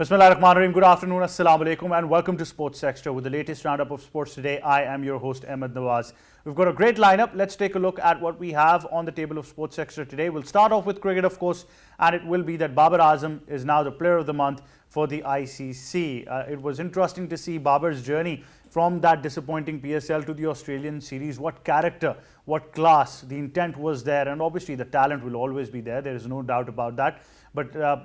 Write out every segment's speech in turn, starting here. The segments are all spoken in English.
Bismillahirrahmanirrahim. Good afternoon, assalamu alaikum, and welcome to Sports Extra with the latest roundup of sports today. I am your host, Ahmed Nawaz. We've got a great lineup. Let's take a look at what we have on the table of Sports Extra today. We'll start off with cricket, of course, and it will be that Babar Azam is now the player of the month for the ICC. It was interesting to see Babar's journey from that disappointing PSL to the Australian series. What character, what class, the intent was there, and obviously the talent will always be there. There is no doubt about that. But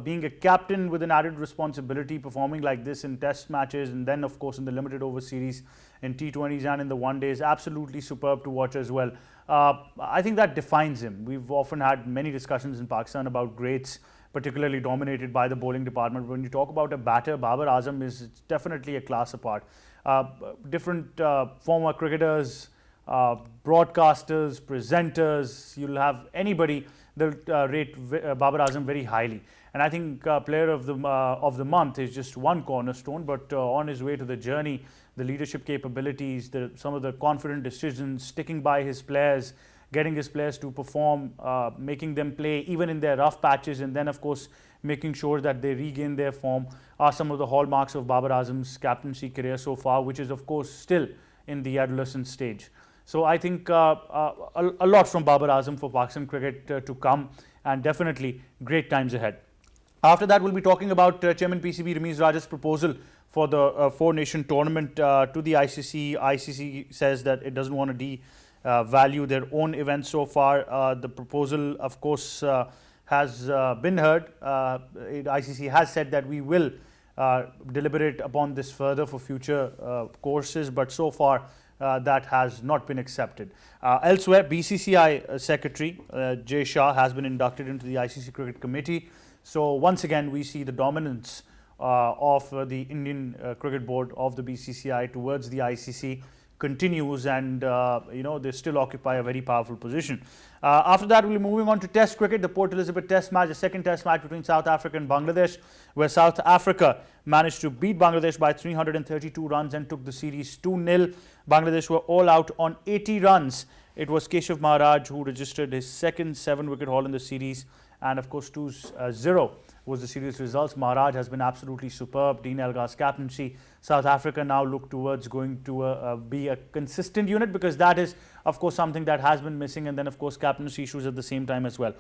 being a captain with an added responsibility, performing like this in test matches and then of course in the limited over series, in T20s and in the one days, absolutely superb to watch as well. I think that defines him. We've often had many discussions in Pakistan about greats, particularly dominated by the bowling department. When you talk about a batter, Babar Azam is definitely a class apart. Different former cricketers, broadcasters, presenters, you'll have anybody they'll rate Babar Azam very highly. And I think player of the month is just one cornerstone, but on his way to the journey, the leadership capabilities, some of the confident decisions, sticking by his players, getting his players to perform, making them play even in their rough patches, and then of course making sure that they regain their form are some of the hallmarks of Babar Azam's captaincy career so far, which is of course still in the adolescent stage. So I think a lot from Babar Azam for Pakistan cricket to come, and definitely great times ahead. After that, we'll be talking about Chairman PCB Ramiz Raja's proposal for the four-nation tournament to the ICC. ICC says that it doesn't want to devalue their own events so far. The proposal, of course, has been heard. ICC has said that we will deliberate upon this further for future courses, but so far that has not been accepted. Elsewhere, BCCI Secretary Jay Shah has been inducted into the ICC Cricket Committee. So once again, we see the dominance of the Indian Cricket Board of the BCCI towards the ICC continues, and they still occupy a very powerful position. After that, we'll be moving on to Test cricket, the Port Elizabeth Test match, the second Test match between South Africa and Bangladesh, where South Africa managed to beat Bangladesh by 332 runs and took the series 2-0. Bangladesh were all out on 80 runs. It was Keshav Maharaj who registered his second 7-wicket haul in the series, and of course 2-0 was the series results. Maharaj has been absolutely superb. Dean Elgar's captaincy. South Africa now look towards going to be a consistent unit, because that is of course something that has been missing, and then of course captaincy issues at the same time as well.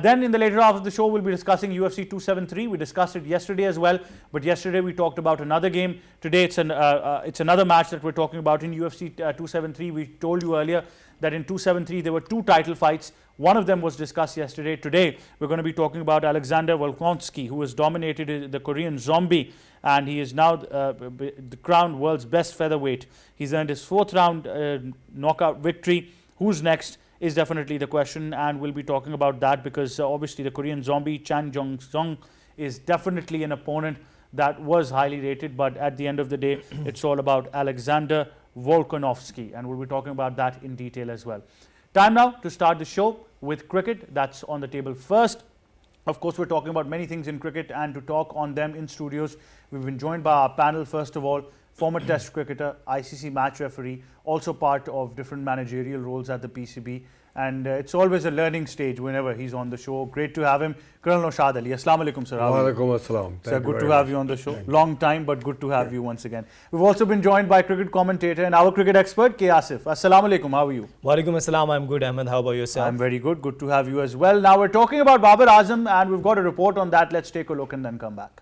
Then in the later half of the show, we'll be discussing UFC 273. We discussed it yesterday as well, but yesterday we talked about another game. Today it's another match that we're talking about in UFC 273. We told you earlier that in 273 there were two title fights. One of them was discussed yesterday. Today we're going to be talking about Alexander Volkanovsky, who has dominated the Korean Zombie, and he is now the crowned world's best featherweight. He's earned his fourth round knockout victory. Who's next is definitely the question, and we'll be talking about that, because obviously the Korean Zombie Chan Jong-sung is definitely an opponent that was highly rated, but at the end of the day it's all about Alexander Volkanovsky, and we'll be talking about that in detail as well. Time now to start the show with cricket. That's on the table first. Of course, we're talking about many things in cricket, and to talk on them in studios, we've been joined by our panel. First of all, former Test cricketer, ICC match referee, also part of different managerial roles at the PCB, and it's always a learning stage whenever he's on the show. Great to have him, Colonel Noshad Ali. Assalamu alaikum, sir. Wa alaikum assalam. Sir, good to have you on the show. Long time, but good to have you once again. We've also been joined by cricket commentator and our cricket expert, K. Asif. Assalamu alaikum. How are you? Wa alaikum assalam. I'm good, Ahmed. How about yourself? I'm very good. Good to have you as well. Now we're talking about Babar Azam, and we've got a report on that. Let's take a look and then come back.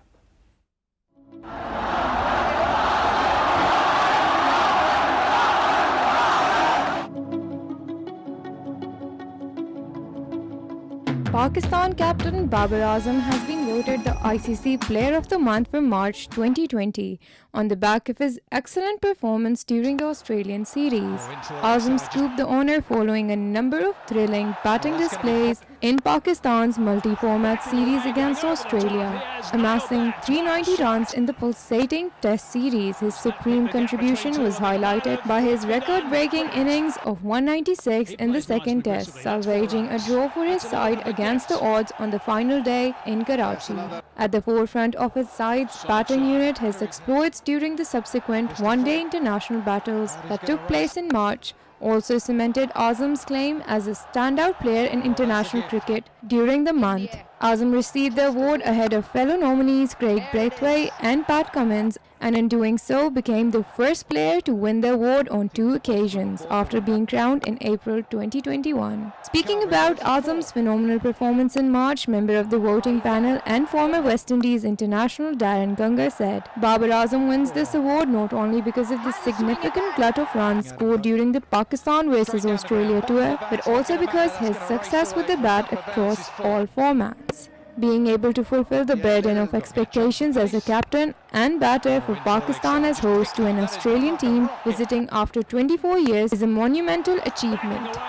Pakistan captain Babar Azam has been voted the ICC Player of the Month for March 2020 on the back of his excellent performance during the Australian series. Azam scooped the honour following a number of thrilling batting displays in Pakistan's multi-format series against Australia. Amassing 390 runs in the pulsating Test series, his supreme contribution was highlighted by his record-breaking innings of 196 in the second Test, salvaging a draw for his side against the odds on the final day in Karachi. At the forefront of his side's batting unit, his exploits during the subsequent one-day international battles that took place in March also cemented Azam's claim as a standout player in international cricket during the month. Azam received the award ahead of fellow nominees Craig Braithwaite and Pat Cummins, and in doing so became the first player to win the award on 2 occasions after being crowned in April 2021. Speaking about Azam's phenomenal performance in March, member of the voting panel and former West Indies international Darren Ganga said, "Babar Azam wins this award not only because of the significant glut of runs scored during the Pakistan vs Australia tour, but also because his success with the bat across all formats. Being able to fulfill the burden of expectations as a captain and batter for Pakistan as host to an Australian team visiting after 24 years is a monumental achievement."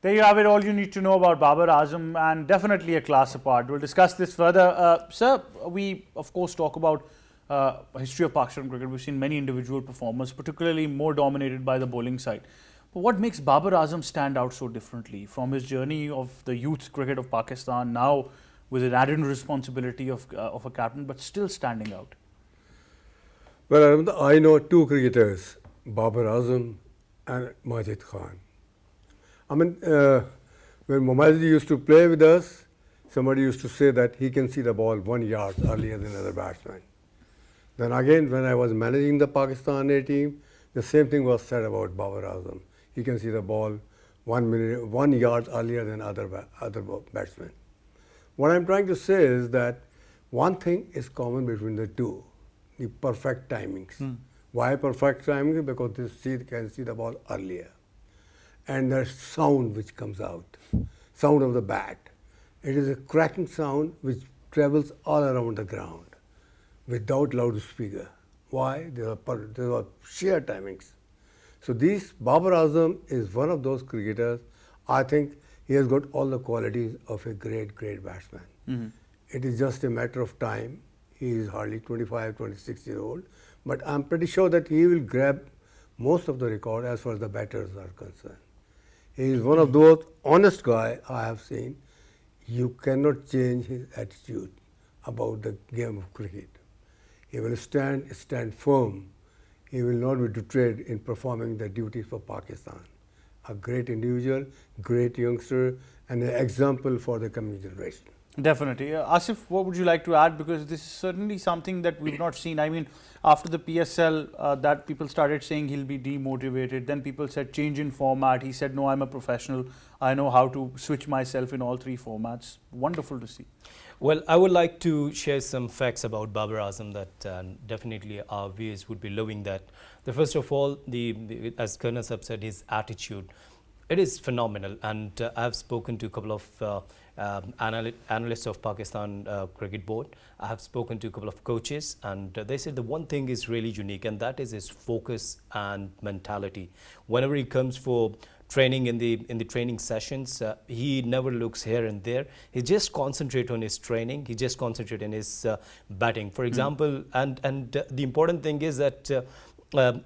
There you have it, all you need to know about Babar Azam, and definitely a class apart. We'll discuss this further. Sir, we of course talk about history of Pakistan cricket. We've seen many individual performers, particularly more dominated by the bowling side. But what makes Babar Azam stand out so differently from his journey of the youth cricket of Pakistan, now with an added responsibility of a captain, but still standing out? Well, I know two cricketers, Babar Azam and Majid Khan. I mean, when Majid used to play with us, somebody used to say that he can see the ball 1 yard earlier than other batsmen. Then again, when I was managing the Pakistan A team, the same thing was said about Babar Azam. He can see the ball 1 yard earlier than other batsmen. What I'm trying to say is that one thing is common between the two, the perfect timings. Why perfect timing? Because they can see the ball earlier. And the sound which comes out, sound of the bat. It is a cracking sound which travels all around the ground without loudspeaker. Why? There are sheer timings. So Babar Azam is one of those cricketers. I think he has got all the qualities of a great batsman. It is just a matter of time. He is hardly 25, 26 years old. But I'm pretty sure that he will grab most of the record as far as the batters are concerned. He is one of those honest guys I have seen. You cannot change his attitude about the game of cricket. He will stand firm. He will not be betrayed in performing the duties for Pakistan. A great individual, great youngster, and an example for the coming generation. Definitely. Asif, what would you like to add? Because this is certainly something that we've not seen. I mean, after the PSL, that people started saying he'll be demotivated. Then people said change in format. He said, no, I'm a professional. I know how to switch myself in all 3 formats. Wonderful to see. Well, I would like to share some facts about Babar Azam that definitely our viewers would be loving that. First of all, as Colonel Sab said, his attitude. It is phenomenal, and I have spoken to a couple of analysts of Pakistan Cricket Board. I have spoken to a couple of coaches, and they said the one thing is really unique, and that is his focus and mentality. Whenever he comes for training in the training sessions, he never looks here and there. He just concentrates on his training. He just concentrates on his batting. For example, and the important thing is that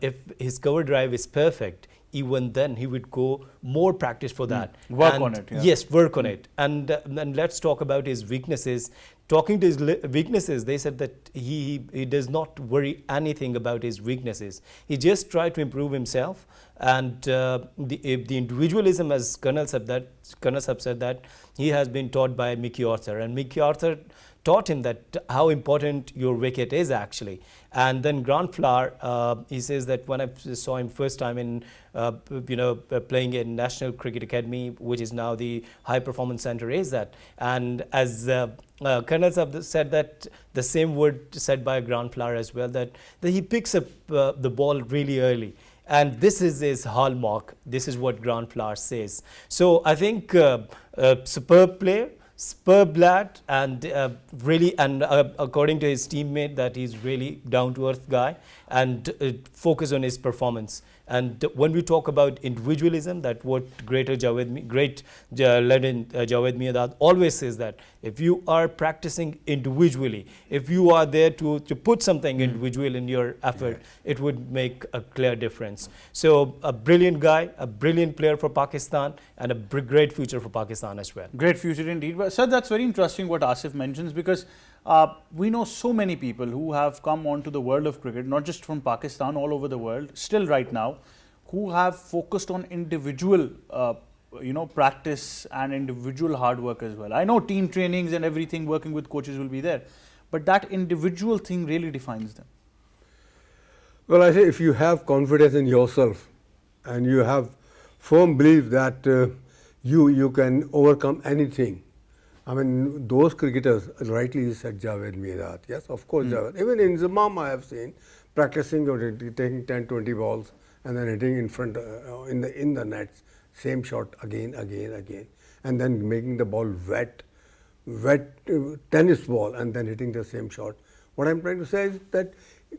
if his cover drive is perfect, even then he would go more practice for that. Work on it. Yeah. Yes, work on it. And let's talk about his weaknesses. Talking to his weaknesses, they said that he does not worry anything about his weaknesses. He just tried to improve himself. And the individualism, as Colonel Sab said that he has been taught by Mickey Arthur. And Mickey Arthur taught him that how important your wicket is actually. And then Grant Flower, he says that when I saw him first time in playing in National Cricket Academy, which is now the High Performance Center, is that. And as Colonel Sab said that the same word said by Grant Flower as well, that he picks up the ball really early. And this is his hallmark. This is what Grant Flower says. So I think superb player, superb lad, and really, and according to his teammate, that he's really down-to-earth guy and focus on his performance. And when we talk about individualism, that what great legend Javed Miandad always says, that if you are practicing individually, if you are there to put something individual in your effort, it would make a clear difference. So a brilliant guy, a brilliant player for Pakistan, and a great future for Pakistan as well. Great future indeed. But sir, that's very interesting what Asif mentions, because we know so many people who have come onto the world of cricket, not just from Pakistan, all over the world, still right now, who have focused on individual practice and individual hard work as well. I know team trainings and everything, working with coaches will be there, but that individual thing really defines them. Well, I say if you have confidence in yourself and you have firm belief that you can overcome anything. I mean, those cricketers, rightly you said Javed Mirdad. Yes, of course, Javed. Even in Zamam, I have seen practicing or taking 10, 20 balls and then hitting in front, in the nets, same shot again, and then making the ball wet tennis ball and then hitting the same shot. What I'm trying to say is that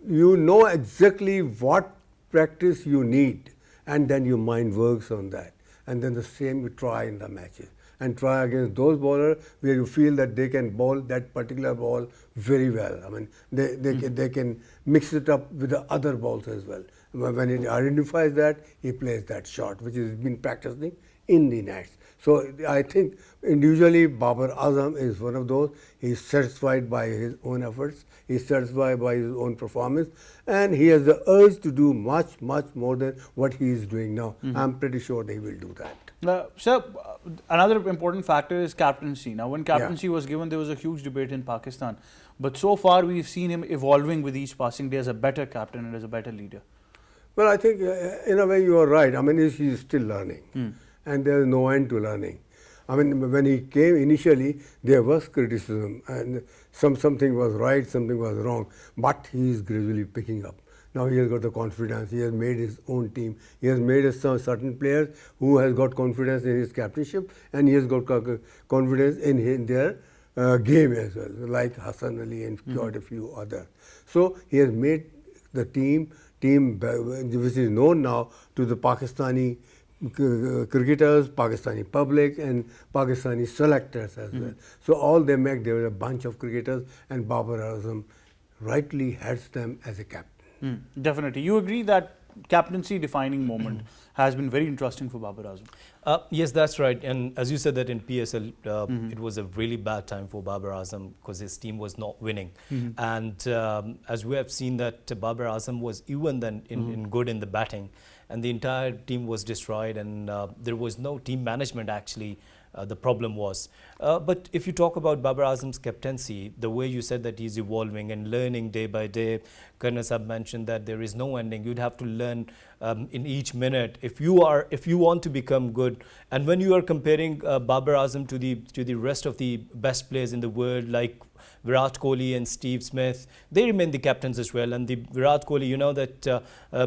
you know exactly what practice you need, and then your mind works on that. And then the same you try in the matches. And try against those bowlers where you feel that they can bowl that particular ball very well. I mean, they can mix it up with the other balls as well. When he identifies that, he plays that shot, which he's been practicing in the nets. So I think individually Babar Azam is one of those. He's satisfied by his own efforts. He's satisfied by his own performance. And he has the urge to do much, much more than what he is doing now. I'm pretty sure they will do that. Sir, another important factor is captaincy. Now, when captaincy was given, there was a huge debate in Pakistan. But so far, we've seen him evolving with each passing day as a better captain and as a better leader. Well, I think in a way you are right. I mean, he's still learning. And there is no end to learning. I mean, when he came initially, there was criticism and something was right, something was wrong. But he is gradually picking up. Now he has got the confidence. He has made his own team. He has made some certain players who has got confidence in his captainship, and he has got confidence in their game as well, like Hassan Ali and quite a few others. So he has made the team which is known now to the Pakistani cricketers, Pakistani public, and Pakistani selectors as well. So all they were a bunch of cricketers, and Babar Azam rightly heads them as a captain. Definitely. You agree that captaincy defining moment has been very interesting for Babar Azam? Yes, that's right. And as you said that in PSL, it was a really bad time for Babar Azam because his team was not winning. And as we have seen that Babar Azam was even then in good in the batting, and the entire team was destroyed, and there was no team management actually. The problem was. But if you talk about Babar Azam's captaincy, the way you said that he's evolving and learning day by day, Karna Sahab mentioned that there is no ending. You'd have to learn in each minute if you want to become good. And when you are comparing Babar Azam to the rest of the best players in the world, like Virat Kohli and Steve Smith, they remain the captains as well. And the Virat Kohli, you know that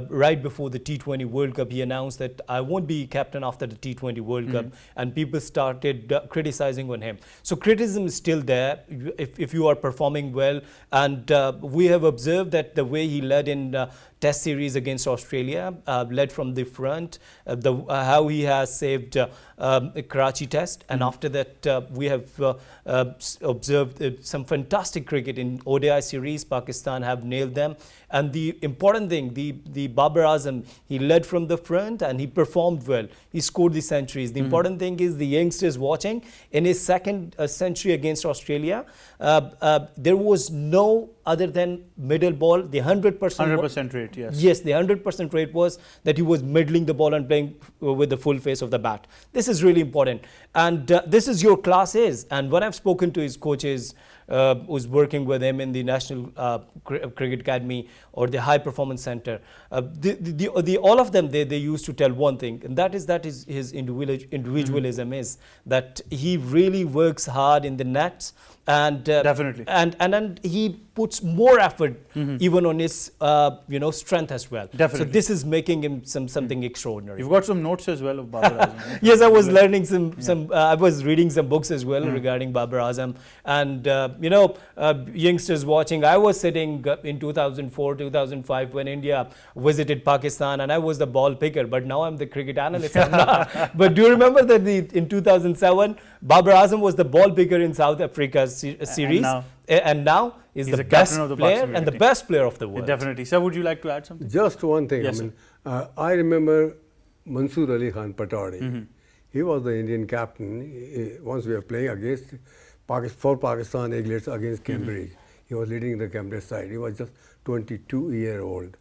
right before the T20 World Cup, he announced that I won't be captain after the T20 World Cup, and people started criticizing on him. So criticism is still there if you are performing well. And we have observed that the way he led in Test series against Australia, led from the front, how he has saved Karachi Test, and after that we have observed some fantastic cricket in ODI series. Pakistan have nailed them, and the important thing, the Babar Azam, he led from the front and he performed well. He scored the centuries. The important thing is the youngsters watching. In his second century against Australia, there was no other than middle ball, the 100% rate, yes. Yes, the 100% rate was that he was middling the ball and playing with the full face of the bat. This is really important. And this is your class is. And when I've spoken to his coaches, who's working with him in the National Cricket Academy or the High Performance Center, all of them, they used to tell one thing, and that is his individualism is that he really works hard in the nets. And definitely, and he puts more effort even on his strength as well. Definitely. So this is making him something extraordinary. You've got some notes as well of Babar Azam. Right? Yes, I was learning some. I was reading some books as well regarding Babar Azam, and youngsters watching. I was sitting in 2004, 2005 when India visited Pakistan, and I was the ball picker. But now I'm the cricket analyst. But do you remember that in 2007, Babar Azam was the ball picker in South Africa's series, and now he's the best player and the best player of the world. Definitely. Sir, would you like to add something? Just one thing. Yes, I mean, I remember Mansoor Ali Khan Patowary. He was the Indian captain. Once we were playing against Pakistan Eaglets against Cambridge. He was leading the Cambridge side. He was just 22-year-old.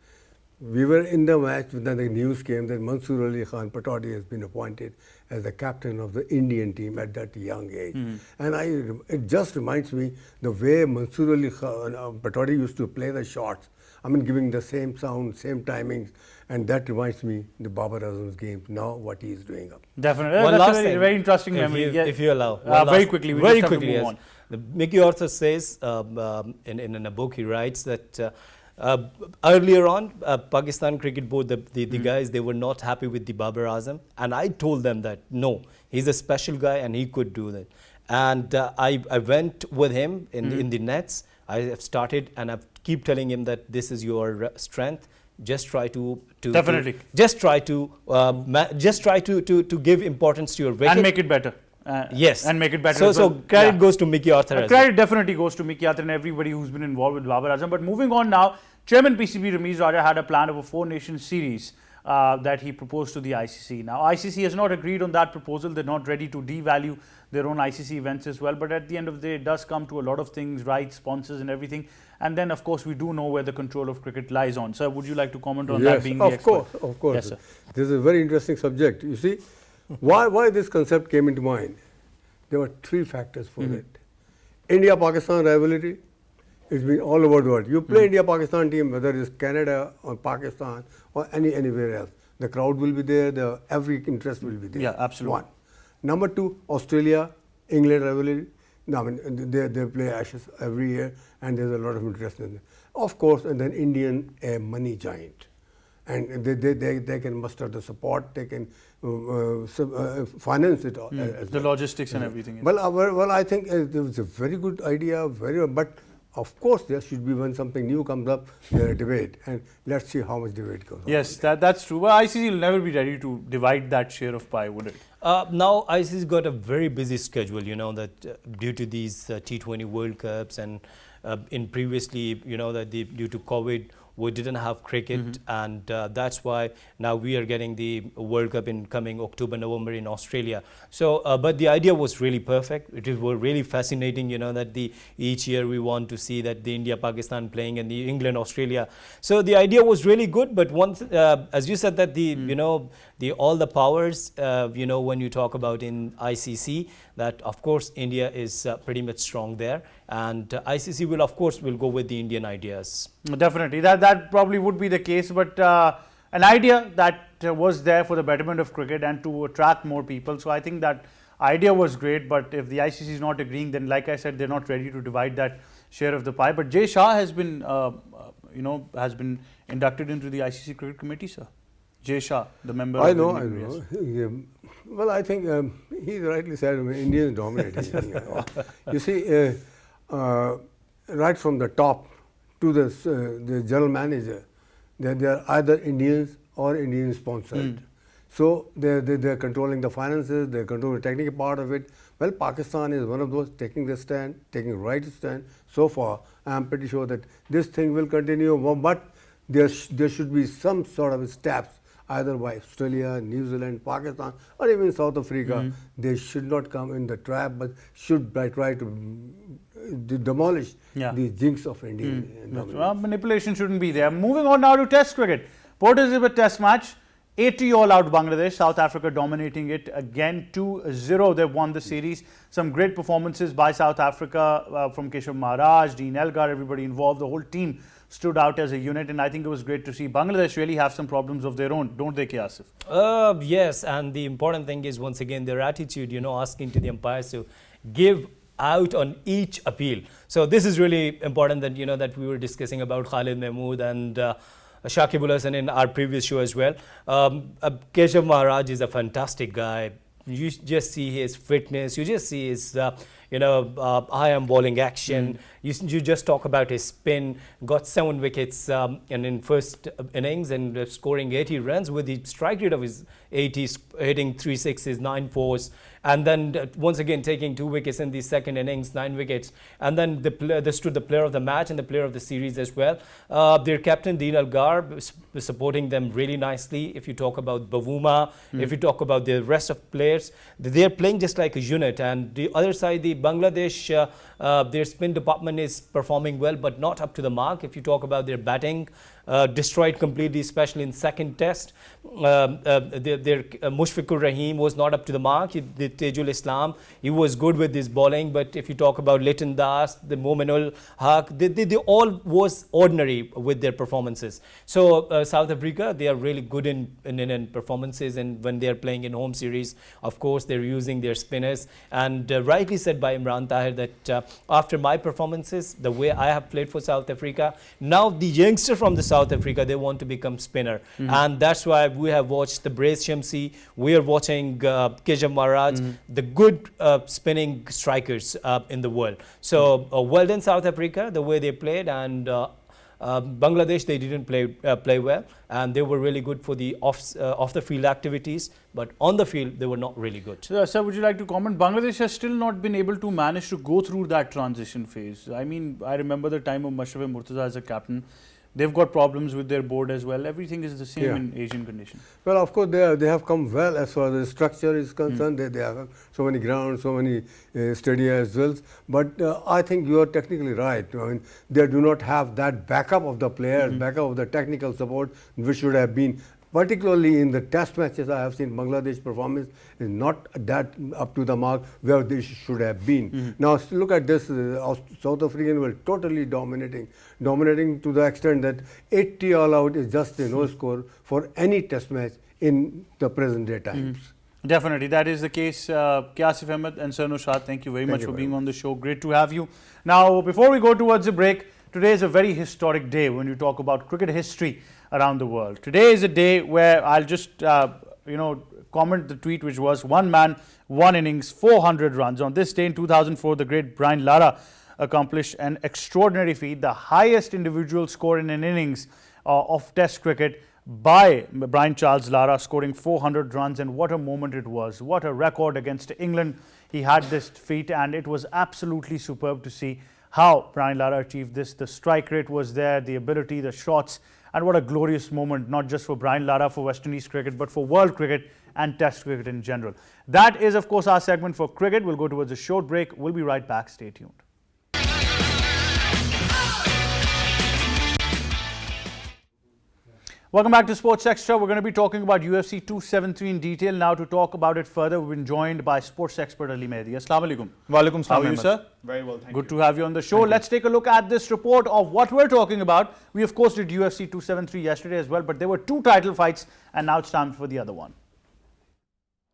We were in the match when the news came that Mansoor Ali Khan Pataudy has been appointed as the captain of the Indian team at that young age. And it just reminds me the way Mansoor Ali Khan Pataudy used to play the shots. I mean, giving the same sound, same timings, and that reminds me the Babar Azam's game now, what he is doing up. Definitely. One That's last a very, thing, very interesting if memory. you, if you allow. Very quickly, we just have to move on. Mickey Arthur says in a book, he writes that earlier on, Pakistan Cricket Board, the guys, they were not happy with the Babar Azam. And I told them that, no, he's a special guy and he could do that. And I went with him in the nets. I have started and I keep telling him that this is your strength. Just try to Definitely. Just try to give importance to your wicket and make it better. Yes, and make it better. So credit goes to Mickey Arthur. Credit definitely goes to Mickey Arthur and everybody who's been involved with Babar Azam. But moving on now, Chairman PCB Ramiz Raja had a plan of a 4-nation series that he proposed to the ICC. Now, ICC has not agreed on that proposal. They're not ready to devalue their own ICC events as well. But at the end of the day, it does come to a lot of things, rights, sponsors and everything. And then, of course, we do know where the control of cricket lies on. Sir, would you like to comment on that being the expert? Of course. Yes, sir. This is a very interesting subject. You see, why this concept came into mind? There were 3 factors for it. India-Pakistan rivalry, it's been all over the world. You play India-Pakistan team, whether it's Canada or Pakistan or anywhere else. The crowd will be there, every interest will be there. Yeah, absolutely. 1. Number 2, Australia-England rivalry. I mean, they play Ashes every year and there's a lot of interest in it. Of course, and then Indian, a money giant. And they can muster the support, they can finance it all. The logistics and everything. Well, I think it was a very good idea, but of course there should be when something new comes up, there a debate, and let's see how much debate goes on. Yes, that's true. But ICC will never be ready to divide that share of pie, would it? Now, ICC's got a very busy schedule, you know, that due to these T20 World Cups and in previously, you know, that due to COVID, we didn't have cricket, and that's why now we are getting the World Cup in coming October, November in Australia. So, but the idea was really perfect. It was really fascinating, you know, that each year we want to see that the India-Pakistan playing and the England-Australia. So the idea was really good, but as you said that you know, all the powers, you know, when you talk about in ICC, that of course India is pretty much strong there, and ICC will of course will go with the Indian ideas. Definitely, that probably would be the case, but an idea that was there for the betterment of cricket and to attract more people. So I think that idea was great, but if the ICC is not agreeing, then like I said, they're not ready to divide that share of the pie. But Jay Shah has been, you know, has been inducted into the ICC Cricket Committee, sir. Jay Shah, the member. I know. Yes. Well, I think he rightly said Indians dominating. You see, right from the top to the general manager, they are either Indians or Indian sponsored. So they're controlling the finances, they're controlling the technical part of it. Well, Pakistan is one of those taking the stand, taking the right stand. So far, I'm pretty sure that this thing will continue, but there should be some sort of steps either by Australia, New Zealand, Pakistan, or even South Africa. They should not come in the trap, but should try to demolish the jinx of India. Manipulation shouldn't be there. Moving on now to Test cricket. Port Elizabeth Test match, 80 all out Bangladesh, South Africa dominating it again 2-0. They've won the series. Some great performances by South Africa from Keshav Maharaj, Dean Elgar, everybody involved. The whole team stood out as a unit, and I think it was great to see Bangladesh really have some problems of their own, don't they, Asif? Yes, and the important thing is once again their attitude, you know, asking to the umpires to give out on each appeal. So this is really important that, you know, that we were discussing about Khalid Mahmood and Shakibul Hasan in our previous show as well. Keshav Maharaj is a fantastic guy. You just see his fitness, you just see his high arm bowling action. You just talk about his spin, got 7 wickets and in first innings and scoring 80 runs with the strike rate of his 80s, hitting 3 sixes, 9 fours, and then once again taking 2 wickets in the second innings, 9 wickets, and then they stood the player of the match and the player of the series as well. Their captain Dean Elgar was supporting them really nicely. If you talk about Bavuma, if you talk about the rest of players, they're playing just like a unit, and the other side, the Bangladesh, their spin department is performing well, but not up to the mark. If you talk about their batting, destroyed completely, especially in second test. Their Mushfiqur Rahim was not up to the mark. The Tejul Islam, he was good with his bowling, but if you talk about Liton Das, the Mominul Haq, they all was ordinary with their performances. So South Africa, they are really good in performances, and when they are playing in home series, of course, they're using their spinners. And rightly said by Imran Tahir that after my performances, the way I have played for South Africa, now the youngster from the South Africa, they want to become spinner. And that's why we have watched the Brace Shamsi, we are watching Kejav Maharaj, the good spinning strikers in the world. So well done South Africa, the way they played, and Bangladesh, they didn't play well, and they were really good for the off the field activities, but on the field they were not really good. Sir, would you like to comment? Bangladesh has still not been able to manage to go through that transition phase. I mean, I remember the time of Mashraf Murtaza as a captain. They've got problems with their board as well. Everything is the same in Asian conditions. Well, of course, they have come well as far as the structure is concerned. They have so many grounds, so many stadiums as well. But I think you are technically right. I mean, they do not have that backup of the players, backup of the technical support, which should have been. Particularly in the test matches, I have seen Bangladesh performance is not that up to the mark where they should have been. Now look at this, South African were totally dominating to the extent that 80 all out is just a no score for any test match in the present day times. Definitely, that is the case. Kyasif Ahmed and Sir Nushad, thank you very much for being on the show. Great to have you. Now, before we go towards the break, today is a very historic day when you talk about cricket history around the world. Today is a day where I'll just, comment the tweet, which was one man, one innings, 400 runs. On this day in 2004, the great Brian Lara accomplished an extraordinary feat, the highest individual score in an innings of Test cricket by Brian Charles Lara, scoring 400 runs. And what a moment it was. What a record against England. He had this feat, and it was absolutely superb to see how Brian Lara achieved this. The strike rate was there, the ability, the shots, and what a glorious moment, not just for Brian Lara, for West Indies cricket, but for world cricket and Test cricket in general. That is, of course, our segment for cricket. We'll go towards a short break. We'll be right back. Stay tuned. Welcome back to Sports Extra. We're going to be talking about UFC 273 in detail. Now, to talk about it further, we've been joined by sports expert Ali Mehdi. Assalamu alaikum. Walaikum salam. How are you, sir? Very well, thank you. Good to have you on the show. Let's take a look at this report of what we're talking about. We, of course, did UFC 273 yesterday as well, but there were two title fights, and now it's time for the other one.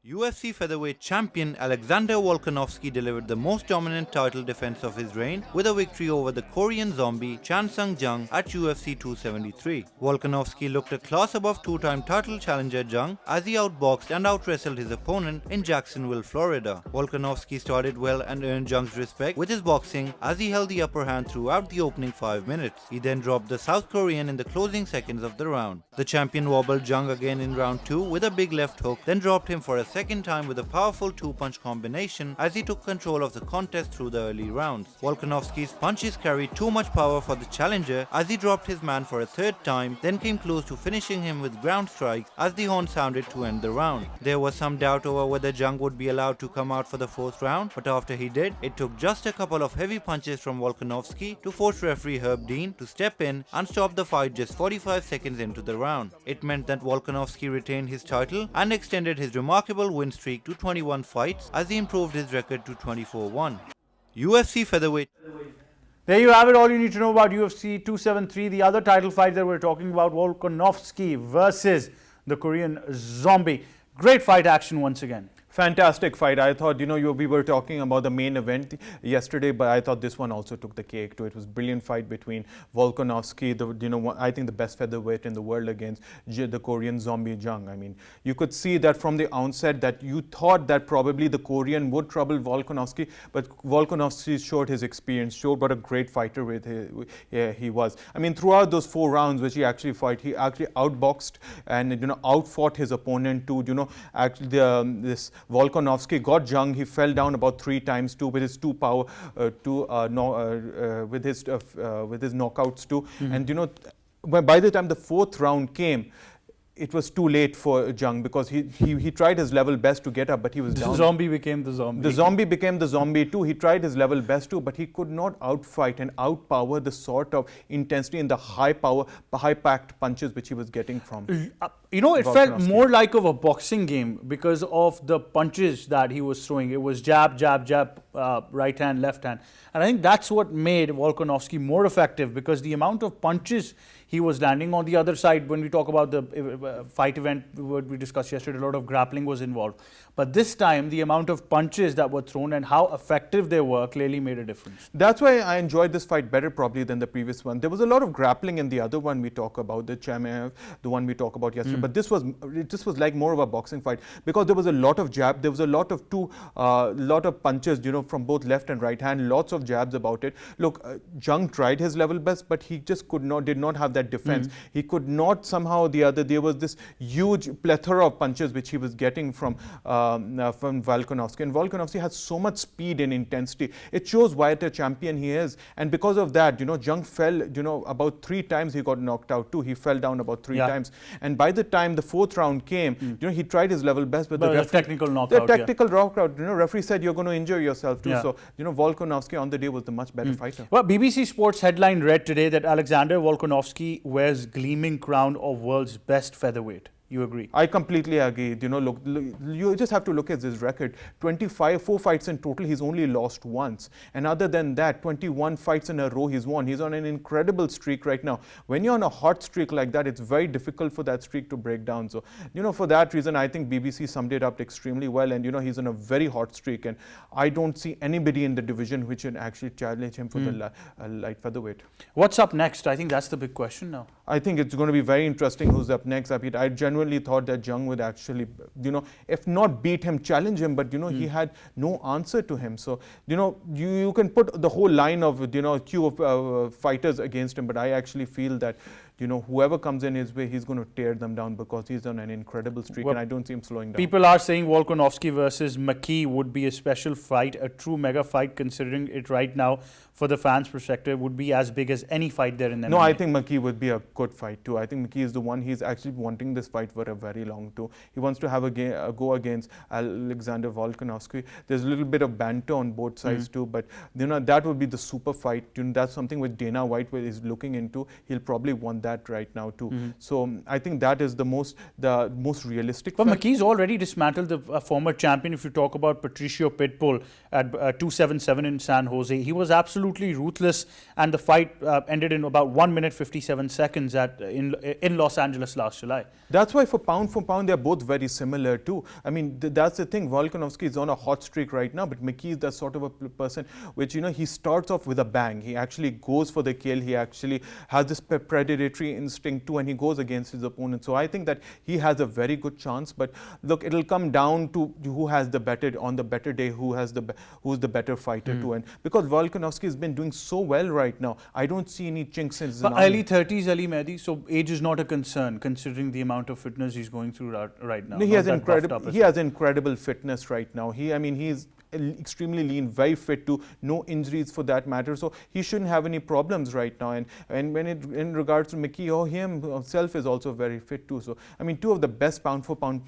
UFC featherweight champion Alexander Volkanovski delivered the most dominant title defense of his reign with a victory over the Korean zombie Chan Sung Jung at UFC 273. Volkanovski looked a class above two-time title challenger Jung as he outboxed and outwrestled his opponent in Jacksonville, Florida. Volkanovski started well and earned Jung's respect with his boxing as he held the upper hand throughout the opening 5 minutes. He then dropped the South Korean in the closing seconds of the round. The champion wobbled Jung again in round 2 with a big left hook, then dropped him for a second time with a powerful two-punch combination as he took control of the contest through the early rounds. Volkanovski's punches carried too much power for the challenger as he dropped his man for a third time, then came close to finishing him with ground strikes as the horn sounded to end the round. There was some doubt over whether Jung would be allowed to come out for the fourth round, but after he did, it took just a couple of heavy punches from Volkanovski to force referee Herb Dean to step in and stop the fight just 45 seconds into the round. It meant that Volkanovski retained his title and extended his remarkable win streak to 21 fights as he improved his record to 24-1. UFC featherweight. There you have it, all you need to know about UFC 273. The other title fight that we're talking about, Volkanovski versus the Korean zombie. Great fight action once again. Fantastic fight. I thought, we were talking about the main event yesterday, but I thought this one also took the cake too. It was a brilliant fight between Volkanovski, I think the best featherweight in the world, against the Korean zombie Jung. I mean, you could see that from the onset that you thought that probably the Korean would trouble Volkanovski, but Volkanovski showed his experience, showed what a great fighter he was. I mean, throughout those 4 rounds which he actually fought, he actually outboxed and outfought his opponent too. This Volkanovski got Jung. He fell down about 3 times too with his with his knockouts too. And by the time the 4th round came, it was too late for Jung because he tried his level best to get up, but he was down. The zombie became the zombie. The zombie became the zombie too. He tried his level best too, but he could not outfight and outpower the sort of intensity and the high-packed punches which he was getting from. You know, it felt Volkanovski. more like of a boxing game because of the punches that he was throwing. It was jab, jab, jab, right hand, left hand. And I think that's what made Volkanovski more effective, because the amount of punches he was landing. On the other side, when we talk about the fight event what we discussed yesterday, a lot of grappling was involved. But this time, the amount of punches that were thrown and how effective they were clearly made a difference. That's why I enjoyed this fight better probably than the previous one. There was a lot of grappling in the other one we talk about, the Chamev, the one we talked about yesterday. But this was like more of a boxing fight, because there was a lot of jab, there was a lot of punches, you know, from both left and right hand, lots of jabs about it. Look, Jung tried his level best, but he just did not have that defense. He could not somehow or the other. There was this huge plethora of punches which he was getting from Volkanovski. And Volkanovski has so much speed and intensity. It shows what a champion he is. And because of that, you know, Jung fell, you know, about 3 times he got knocked out too. He fell down about 3 times. And by the time the 4th round came, you know, he tried his level best, but the technical knockout. The technical knockout, you know, referee said you're going to injure yourself too. So, you know, Volkanovski on the day was the much better fighter. Well, BBC Sports headline read today that Alexander Volkanovski wears gleaming crown of world's best featherweight. You agree? I completely agree. You know, look, you just have to look at his record. 4 fights in total, he's only lost once. And other than that, 21 fights in a row he's won. He's on an incredible streak right now. When you're on a hot streak like that, it's very difficult for that streak to break down. So, you know, for that reason, I think BBC summed it up extremely well. And, you know, he's on a very hot streak. And I don't see anybody in the division which can actually challenge him for the light featherweight. What's up next? I think that's the big question now. I think it's going to be very interesting who's up next. I genuinely thought that Jung would actually, you know, if not beat him, challenge him, but, you know, he had no answer to him. So, you know, you can put the whole line of, you know, queue of fighters against him, but I actually feel that, you know, whoever comes in his way, he's going to tear them down, because he's on an incredible streak, and I don't see him slowing down. People are saying Volkanovski versus McKee would be a special fight, a true mega fight, considering it right now, for the fans' perspective, would be as big as any fight there in the No, I think McKee would be a good fight too. I think McKee is the one, he's actually wanting this fight for a very long too. He wants to have a go against Alexander Volkanovski. There's a little bit of banter on both sides too, but, you know, that would be the super fight. You know, that's something which Dana White is looking into. He'll probably want that right now too. So I think that is the most realistic But fight. McKee's already dismantled the former champion. If you talk about Patricio Pitbull at 277 in San Jose, he was absolutely ruthless, and the fight ended in about 1 minute 57 seconds in Los Angeles last July. That's why for pound, they're both very similar too. I mean, that's the thing. Volkanovski is on a hot streak right now, but McKee is that sort of a person which, you know, he starts off with a bang. He actually goes for the kill. He actually has this predatory instinct too, and he goes against his opponent. So I think that he has a very good chance. But look, it'll come down to who has the better on the better day, who's the better fighter too. And because Volkanovski has been doing so well right now, I don't see any chinks in his But armor. early 30s, Ali Mehdi, so age is not a concern considering the amount of fitness he's going through right now. No, he has incredible fitness right now. He's extremely lean, very fit too, no injuries for that matter. So he shouldn't have any problems right now. And when in regards to McKee, he himself is also very fit too. So I mean, two of the best pound for pound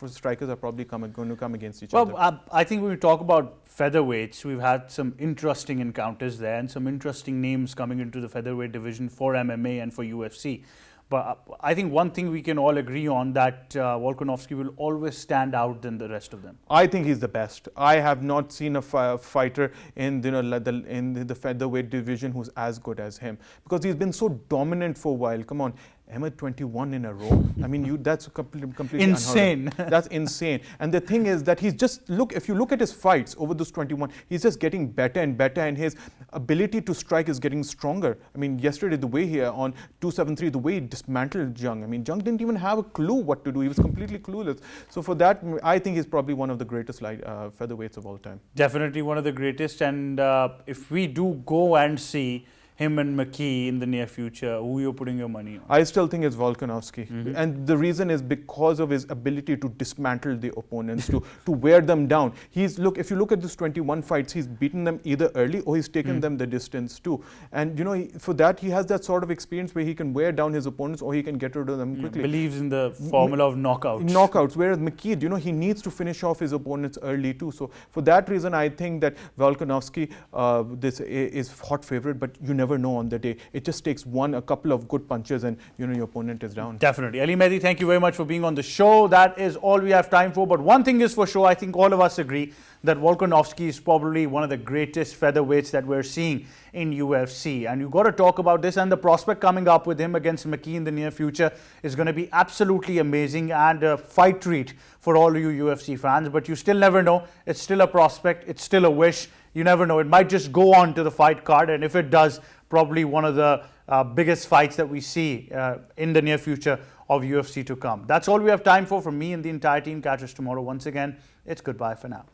strikers are probably going to come against each other. Well, I think when we talk about featherweights, we've had some interesting encounters there and some interesting names coming into the featherweight division for MMA and for UFC. But I think one thing we can all agree on, that Volkanovski will always stand out than the rest of them. I think he's the best. I have not seen a fighter in the featherweight division who's as good as him, because he's been so dominant for a while. Come on. Ahmed, 21 in a row. I mean, that's completely insane. That's insane. And the thing is that if you look at his fights over those 21, he's just getting better and better, and his ability to strike is getting stronger. I mean, yesterday, the way here on 273, the way he dismantled Jung. I mean, Jung didn't even have a clue what to do. He was completely clueless. So for that, I think he's probably one of the greatest featherweights of all time. Definitely one of the greatest. And if we do go and see him and McKee in the near future, who you're putting your money on? I still think it's Volkanovski. And the reason is because of his ability to dismantle the opponents, to wear them down. Look, if you look at these 21 fights, he's beaten them either early or he's taken them the distance too. And for that, he has that sort of experience where he can wear down his opponents or he can get rid of them quickly. Believes in the formula of knockouts. Knockouts, whereas McKee, he needs to finish off his opponents early too. So for that reason, I think that Volkanovski, this is hot favorite, but you never know on the day. It just takes a couple of good punches and your opponent is down. Definitely. Ali Mehdi, thank you very much for being on the show. That is all we have time for. But one thing is for sure, I think all of us agree that Volkanovski is probably one of the greatest featherweights that we're seeing in UFC. And you've got to talk about this, and the prospect coming up with him against McKee in the near future is going to be absolutely amazing and a fight treat for all you UFC fans. But you still never know. It's still a prospect. It's still a wish. You never know. It might just go on to the fight card, and if it does, probably one of the biggest fights that we see in the near future of UFC to come. That's all we have time for. From me and the entire team, catch us tomorrow. Once again, it's goodbye for now.